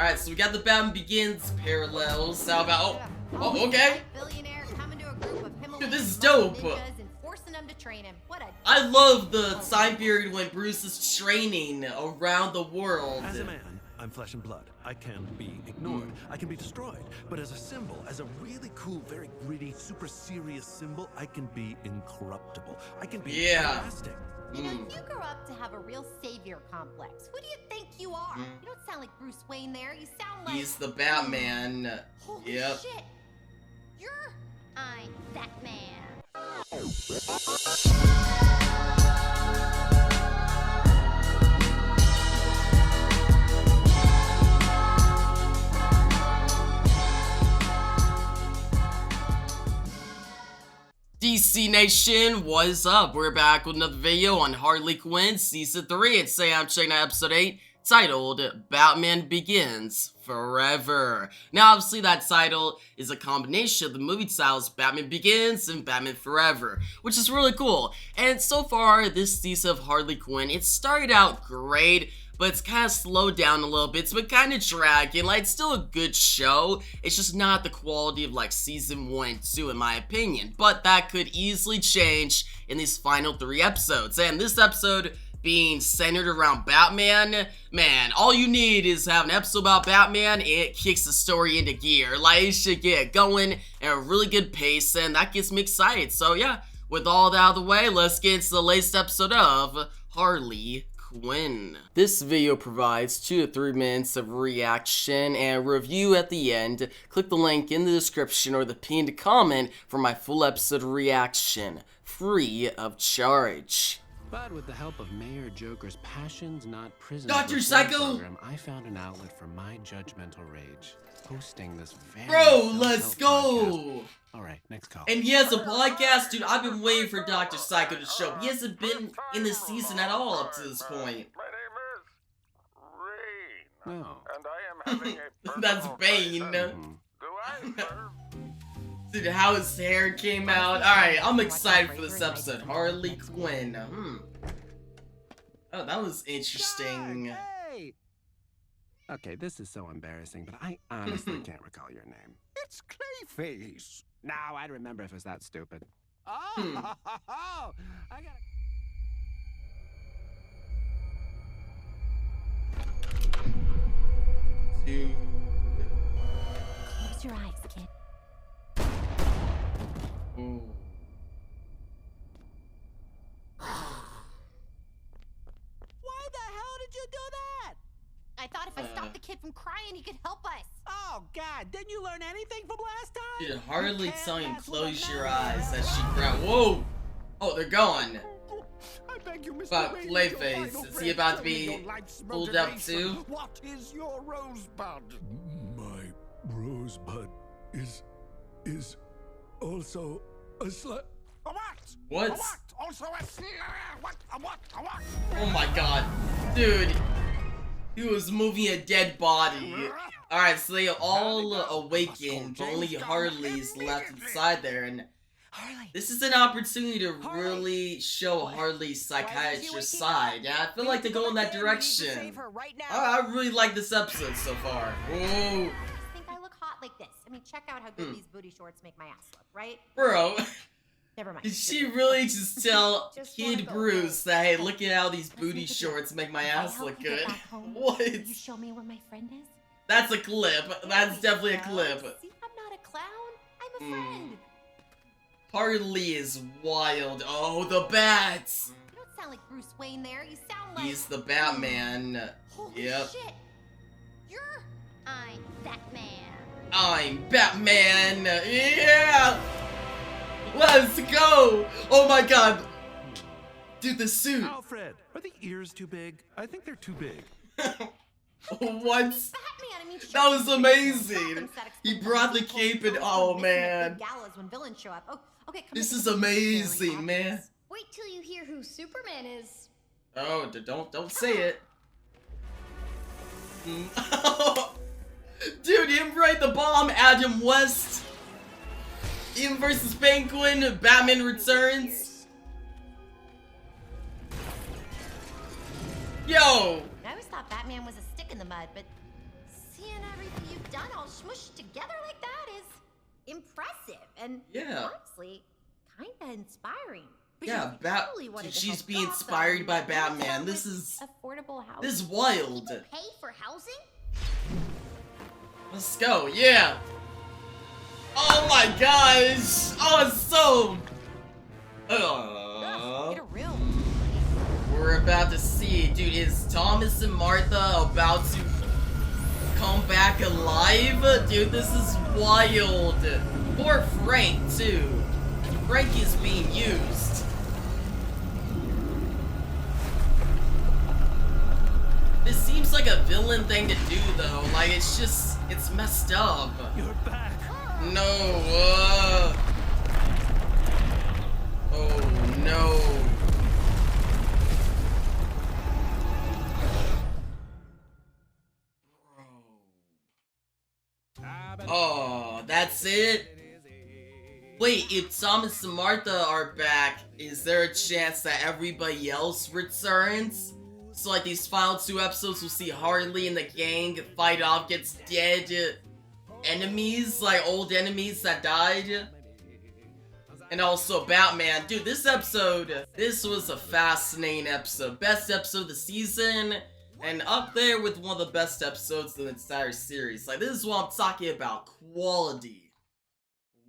Alright, so we got the Batman Begins parallels. How about... Oh, okay. Dude, this is dope. I love the time period when Bruce is training around the world. As a man, I'm flesh and blood. I can be ignored. I can be destroyed. But as a symbol, as a really cool, very gritty, super serious symbol, I can be incorruptible. I can be everlasting. You know, you grow up to have a real savior complex. Who do you think you are? You don't sound like Bruce Wayne there. You sound like... He's the Batman. Holy yep. shit. I'm Batman. DC Nation, what is up? We're back with another video on Harley Quinn Season 3. And today I'm checking out Episode 8, titled Batman Begins Forever. Now, obviously, that title is a combination of the movie titles Batman Begins and Batman Forever, which is really cool. And so far, this season of Harley Quinn, it started out great, but it's kind of slowed down a little bit. It's been kind of dragging. Like, it's still a good show. It's just not the quality of, like, Season 1 and 2, in my opinion. But that could easily change in these final 3 episodes. And this episode being centered around Batman, man, all you need is have an episode about Batman. It kicks the story into gear. Like, it should get going at a really good pace, and that gets me excited. So, yeah, with all that out of the way, let's get into the latest episode of Harley Quinn. This video provides 2 to 3 minutes of reaction and review at the end. Click the link in the description or the pinned comment for my full episode reaction, free of charge. But with the help of Mayor Joker's Passions Not Prison Dr. Psycho program, I found an outlet for my judgmental rage. Hosting this very Bro, let's go! Alright, next call. And he has a podcast, dude. I've been waiting for Dr. Psycho to show up. He hasn't been in this season at all up to this point. No. And I am having a That's Bane. Dude, how his hair came out. Alright, I'm excited for this episode. Harley Quinn. Oh, that was interesting. Hey! Okay, this is so embarrassing, but I honestly can't recall your name. It's Clayface. Now I'd remember if it was that stupid. Oh, I got Dude. Close your eyes, kid. Ooh. Why the hell did you do that? I thought if I stopped the kid from crying, he could help us. Oh, God, didn't you learn anything from last time? Dude, Harley You can't telling him ask close what your matters. eyes as she grabbed. Whoa! Oh, they're gone. I beg you, Mr. But Wayne, Clayface, your final is he friend, about to tell me be your life's pulled up motivation. too? What is your rosebud? My rosebud is also a slut. A what? What? A what? Also a what? A what? A what? Oh my god. Dude. He was moving a dead body. Alright, so they all awakened, but only Harley's left inside there, and this is an opportunity to really show Harley's psychiatrist side. Yeah, I feel like they're going that direction. I really like this episode so far. Whoa. I just think I look hot like this. I mean, check out how good these booty shorts make my ass look, right? Bro, Never mind. did she really just tell Just wanna Kid go Bruce away. that, hey, look at how these booty shorts make my Can I ass help look you get good? back home? What? Will you show me where my friend is? That's a clip. That's definitely a clip. See, I'm not a clown. I'm a friend. Harley is wild. Oh, the bats! You don't sound like Bruce Wayne there. You sound like... He's the Batman. Holy Yep. shit. I'm Batman. I'm Batman! Yeah! Let's go! Oh my god! Dude, the suit! Alfred, are the ears too big? I think they're too big. What? Batman, I mean, That was amazing! Gotham set He explains brought the people cape and, go oh from missing at man. big galas when villains show up. Oh, okay, come This here, is come here. amazing, Very man. obvious. Wait till you hear who Superman is. Oh, don't say it. Dude, him right the bomb, Adam West. Him versus Penguin, Batman Returns. Yo! I always thought Batman was a stick in the mud, but Seeing everything you've done all smushed together like that is impressive and Yeah. honestly kinda inspiring. But Yeah, if you truly wanted to she's help being Gotham, inspired by you'd Batman. start This with is affordable housing. this is wild. People pay for housing? Let's go, yeah. Oh my gosh. Oh, it's so. Ugh, get a room. We're about to see, dude. Is Thomas and Martha about to come back alive? Dude, this is wild. Poor Frank, too. Frank is being used. This seems like a villain thing to do, though. Like, it's messed up. You're back. No, oh no. Oh, that's it? Wait, if Thomas and Martha are back, is there a chance that everybody else returns? So like these final 2 episodes, we'll see Harley and the gang fight off against dead enemies, like old enemies that died. And also Batman. Dude, this was a fascinating episode. Best episode of the season, and up there with one of the best episodes of the entire series. Like, this is what I'm talking about. Quality.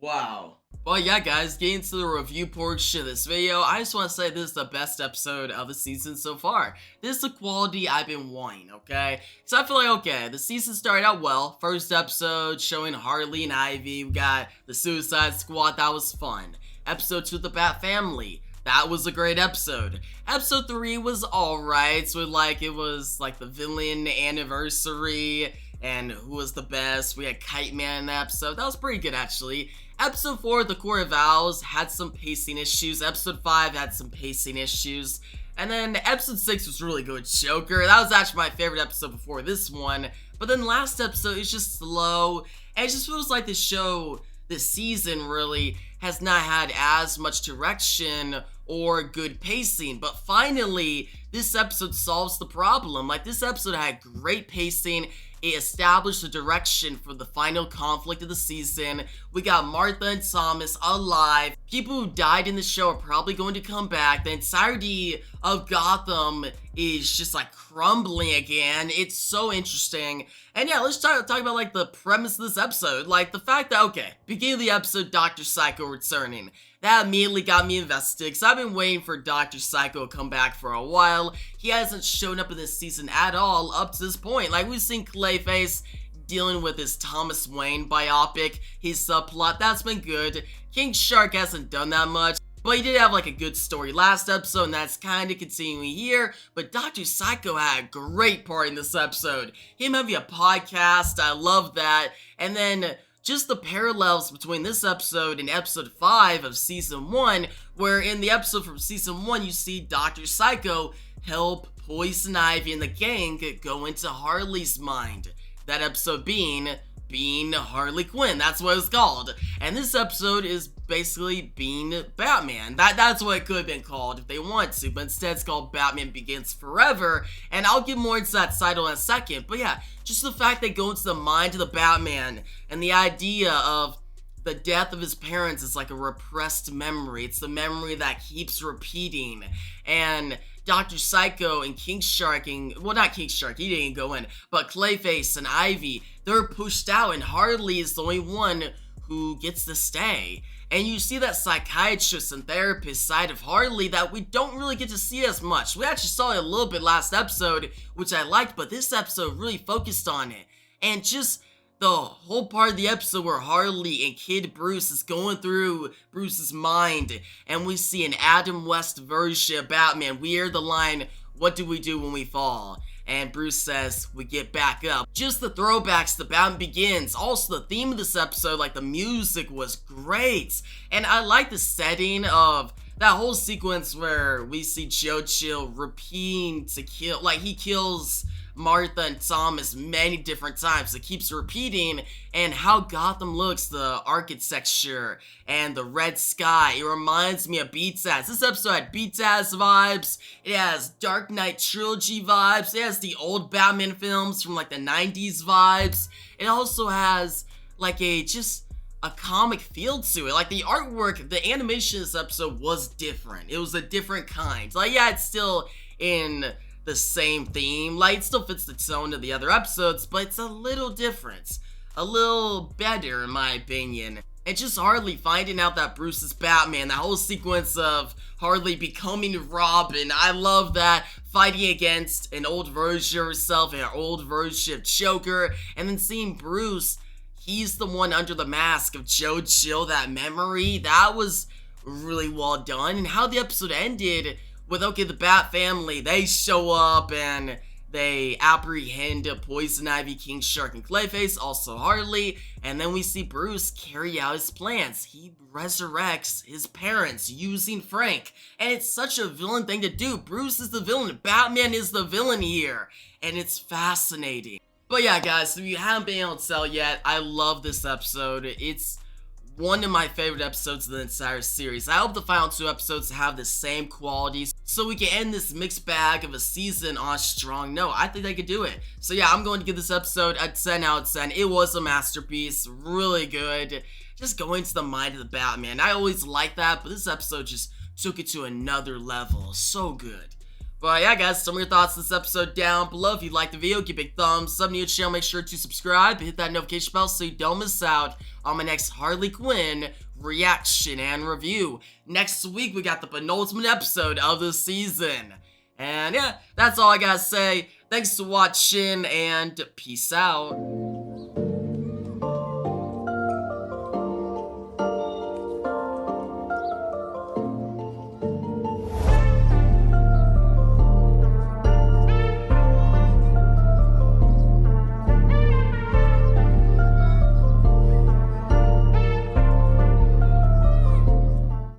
Wow. But yeah, guys, getting to the review portion of this video, I just want to say this is the best episode of the season so far. This is the quality I've been wanting, okay? So I feel like, okay, the season started out well. First episode showing Harley and Ivy. We got the Suicide Squad. That was fun. Episode 2 of the Bat Family. That was a great episode. Episode 3 was alright. So like, it was like the villain anniversary and who was the best. We had Kite Man in that episode. That was pretty good, actually. Episode 4, The Court of Owls, had some pacing issues. Episode 5 had some pacing issues. And then episode 6 was really good, Joker. That was actually my favorite episode before this one. But then last episode is just slow. And it just feels like the show, this season really, has not had as much direction or good pacing. But finally, this episode solves the problem. Like, this episode had great pacing. It established the direction for the final conflict of the season. We got Martha and Thomas alive. People who died in the show are probably going to come back. The entirety of Gotham is just like crumbling again. It's so interesting. And yeah, let's talk about like the premise of this episode. Like the fact that, okay, beginning of the episode, Dr. Psycho returning. That immediately got me invested because I've been waiting for Dr. Psycho to come back for a while. He hasn't shown up in this season at all up to this point. Like, we've seen Clayface dealing with his Thomas Wayne biopic, his subplot. That's been good. King Shark hasn't done that much, but he did have like a good story last episode, and that's kind of continuing here. But Dr. Psycho had a great part in this episode. Him having a podcast, I love that. And then just the parallels between this episode and episode 5 of season 1, where in the episode from season 1, you see Dr. Psycho help Poison Ivy and the gang go into Harley's mind. That episode being Harley Quinn. That's what it's called. And this episode is basically being Batman. That's what it could have been called if they wanted to, but instead it's called Batman Begins Forever, and I'll get more into that title in a second. But yeah, just the fact they go into the mind of the Batman, and the idea of the death of his parents is like a repressed memory. It's the memory that keeps repeating. And Dr. Psycho and King Shark, well, not King Shark, he didn't go in, but Clayface and Ivy, they're pushed out, and Harley is the only one who gets to stay. And you see that psychiatrist and therapist side of Harley that we don't really get to see as much. We actually saw it a little bit last episode, which I liked, but this episode really focused on it. And just the whole part of the episode where Harley and Kid Bruce is going through Bruce's mind, and we see an Adam West version of Batman. We hear the line, "What do we do when we fall?" And Bruce says, "We get back up." Just the throwbacks to Batman Begins. Also, the theme of this episode, like the music was great. And I like the setting of that whole sequence where we see Joe Chill repeating to kill, like he kills Martha and Thomas many different times. It keeps repeating, and how Gotham looks, the architecture and the red sky. It reminds me of BTAS. This episode had BTAS vibes. It has Dark Knight trilogy vibes. It has the old Batman films from like the 90s vibes. It also has like just a comic feel to it. Like the artwork, the animation of this episode was different. It was a different kind. Like, yeah, it's still in the same theme. Like, it still fits the tone of the other episodes, but it's a little different. A little better, in my opinion. And just Harley finding out that Bruce is Batman. That whole sequence of Harley becoming Robin. I love that. Fighting against an old version of herself and an old version of Joker. And then seeing Bruce, he's the one under the mask of Joe Chill, that memory. That was really well done. And how the episode ended with, okay, the Bat family, they show up and they apprehend Poison Ivy, King Shark, and Clayface, also Harley, and then we see Bruce carry out his plans. He resurrects his parents using Frank, and it's such a villain thing to do. Bruce is the villain, Batman is the villain here, and it's fascinating. But yeah, guys, if you haven't been able to tell yet, I love this episode. It's one of my favorite episodes of the entire series. I hope the final 2 episodes have the same qualities so we can end this mixed bag of a season on a strong note. I think they could do it. So yeah, I'm going to give this episode a 10 out of 10. It was a masterpiece, really good. Just going to the mind of the Batman. I always like that, but this episode just took it to another level. So good. But yeah, guys, some of your thoughts on this episode down below. If you liked the video, give a big thumbs up to the channel. Make sure to subscribe and hit that notification bell so you don't miss out on my next Harley Quinn reaction and review. Next week, we got the penultimate episode of the season. And yeah, that's all I gotta say. Thanks for watching, and peace out.